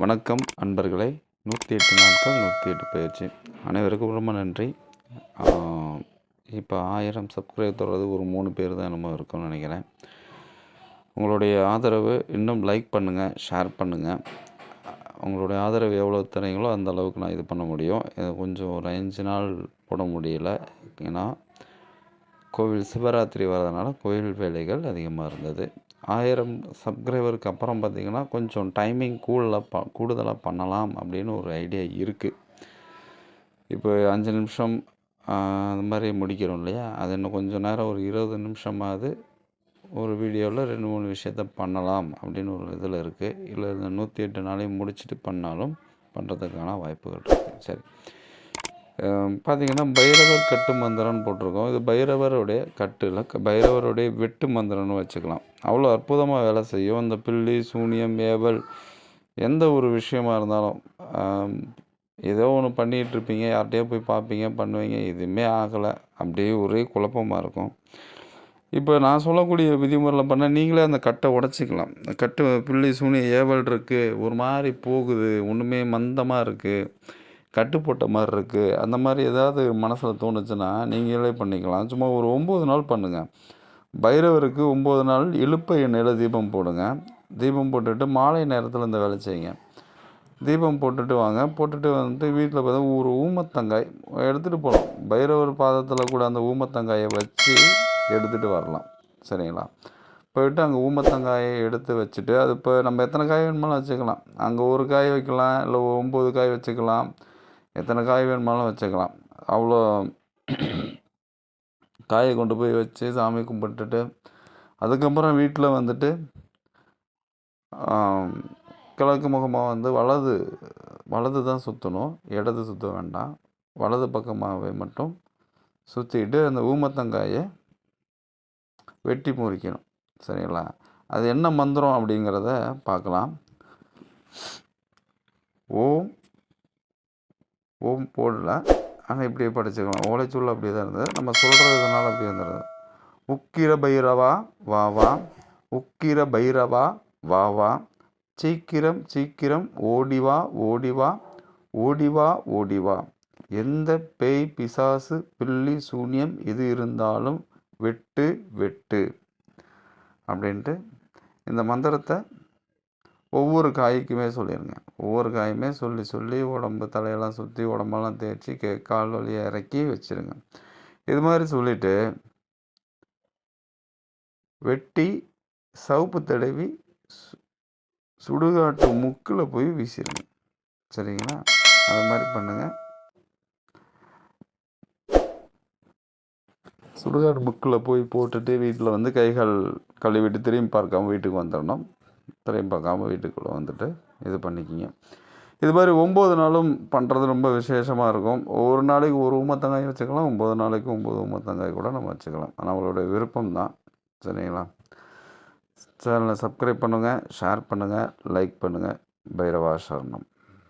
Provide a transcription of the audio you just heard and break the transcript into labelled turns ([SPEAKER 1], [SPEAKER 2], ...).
[SPEAKER 1] வணக்கம் அன்பர்களே. 108 நாட்கள் 108 பயிற்சி. அனைவருக்கும் ரொம்ப நன்றி. இப்போ 1000 சப்ஸ்கிரைப் தொடர்றது ஒரு 3 பேர் தான் என்னமோ இருக்கும்னு நினைக்கிறேன். உங்களுடைய ஆதரவு இன்னும் லைக் பண்ணுங்கள், ஷேர் பண்ணுங்கள். உங்களுடைய ஆதரவு எவ்வளோ தரீங்களோ அந்த அளவுக்கு நான் இது பண்ண முடியும். கொஞ்சம் ஒரு 5 நாள் போட முடியல. ஏன்னா கோவில் சிவராத்திரி வர்றதுனால கோவில் வேலைகள் அதிகமாக இருந்தது. 1000 சப்ஸ்கிரைபருக்கு அப்புறம் பார்த்திங்கன்னா கொஞ்சம் டைமிங் கூடுதலாக பண்ணலாம் அப்படின்னு ஒரு ஐடியா இருக்குது. இப்போ 5 நிமிஷம் அந்த மாதிரி முடிக்கிறோம் இல்லையா, அது இன்னும் கொஞ்சம் நேரம் ஒரு 20 நிமிஷமாவது ஒரு வீடியோவில் 2-3 விஷயத்த பண்ணலாம் அப்படின்னு ஒரு இதில் இருக்குது. இல்லை இந்த 108 நாளையும் முடிச்சுட்டு பண்ணாலும் பண்ணுறதுக்கான வாய்ப்புகள் இருக்குது. சரி, பார்த்திங்கன்னா பைரவர் கட்டு மந்திரம்னு போட்டிருக்கோம். இது பைரவருடைய கட்டில் பைரவருடைய வெட்டு மந்திரம்னு வச்சுக்கலாம். அவ்வளோ அற்புதமாக வேலை செய்யும். இந்த பில்லி சூனியம் ஏவல் எந்த ஒரு விஷயமா இருந்தாலும் ஏதோ ஒன்று பண்ணிகிட்ருப்பீங்க, யார்கிட்டையோ போய் பார்ப்பீங்க, பண்ணுவீங்க, எதுவுமே ஆகலை, அப்படியே ஒரே குழப்பமாக இருக்கும். இப்போ நான் சொல்லக்கூடிய விதிமுறையில் பண்ணால் நீங்களே அந்த கட்டை உடச்சிக்கலாம். கட்டு பில்லி சூனியம் ஏவல் இருக்குது, ஒரு மாதிரி போகுது, ஒன்றுமே மந்தமாக இருக்குது, கட்டு போட்ட மாதிரி இருக்குது, அந்த மாதிரி ஏதாவது மனசில் தோணுச்சுன்னா நீங்களே பண்ணிக்கலாம். சும்மா ஒரு 9 நாள் பண்ணுங்கள். பைரவருக்கு 9 நாள் இலுப்பை எண்ணெயில் தீபம் போடுங்க. தீபம் போட்டுட்டு மாலை நேரத்தில் இந்த வேலை செய்யுங்க. தீபம் போட்டுட்டு வாங்க. போட்டுட்டு வந்துட்டு வீட்டில் பார்த்தா ஒரு ஊமத்தங்காய் எடுத்துகிட்டு போகலாம். பைரவர் பாதத்தில் கூட அந்த ஊமத்தங்காயை வச்சு எடுத்துகிட்டு வரலாம். சரிங்களா? போயிட்டு அங்கே ஊமத்தங்காயை எடுத்து வச்சுட்டு, அது இப்போ நம்ம எத்தனை காய் வேணுமாலும் வச்சுக்கலாம். அங்கே ஒரு காய் வைக்கலாம், இல்லை 9 காய் வச்சுக்கலாம், எத்தனை காய் வேணுமாலும் வச்சுக்கலாம். அவ்வளோ காயை கொண்டு போய் வச்சு சாமி கும்பிட்டுட்டு அதுக்கப்புறம் வீட்டில் வந்துட்டு கிழக்கு முகமாக வந்து வலது தான் சுற்றணும், இடது சுற்ற வேண்டாம். வலது பக்கமாகவே மட்டும் சுற்றிட்டு அந்த ஊமத்தங்காயை வெட்டி முறிக்கணும். சரிங்களா? அது என்ன மந்திரம் அப்படிங்கிறத பார்க்கலாம். ஓம் போடல, ஆனால் இப்படியே படிச்சுக்கலாம். ஓலைச்சூள் அப்படியே தான் இருந்தது, நம்ம சொல்கிறதுனால அப்படியே வந்துடுது. உக்கிர பைரவா வா வா, உக்கிர பைரவா வா வா, சீக்கிரம் சீக்கிரம் ஓடிவா ஓடிவா, ஓடிவா ஓடிவா, எந்த பேய் பிசாசு பில்லி சூன்யம் எது இருந்தாலும் வெட்டு வெட்டு அப்படின்ட்டு இந்த மந்திரத்தை ஒவ்வொரு காய்க்குமே சொல்லிடுங்க. ஒவ்வொரு காயுமே சொல்லி சொல்லி உடம்பு தலையெல்லாம் சுற்றி உடம்பெல்லாம் தேய்ச்சி கால் வலியை இறக்கி வச்சுருங்க. இது மாதிரி சொல்லிவிட்டு வெட்டி சவுப்பு தடவி சுடுகாட்டு முக்கில் போய் வீசிடுங்க. சரிங்களா? அது மாதிரி பண்ணுங்கள். சுடுகாடு புக்கில் போய் போட்டுட்டு வீட்டில் வந்து கைகள் கழுவிட்டு திரும்பி பார்க்காம வீட்டுக்கு வந்துடணும். திரும்பி பார்க்காம வீட்டுக்குள்ளே வந்துட்டு இது பண்ணிக்கிங்க. இது மாதிரி 9 நாளும் பண்ணுறது ரொம்ப விசேஷமாக இருக்கும். ஒரு நாளைக்கு ஒரு ஊமத்தங்காய் வச்சுக்கலாம், 9 நாளைக்கு 9 ஊமத்தங்காய் கூட நம்ம வச்சுக்கலாம். நம்மளுடைய விருப்பம் தான். சரிங்களா? சேனலை சப்ஸ்கிரைப் பண்ணுங்கள், ஷேர் பண்ணுங்கள், லைக் பண்ணுங்கள். பைரவா சரணம்.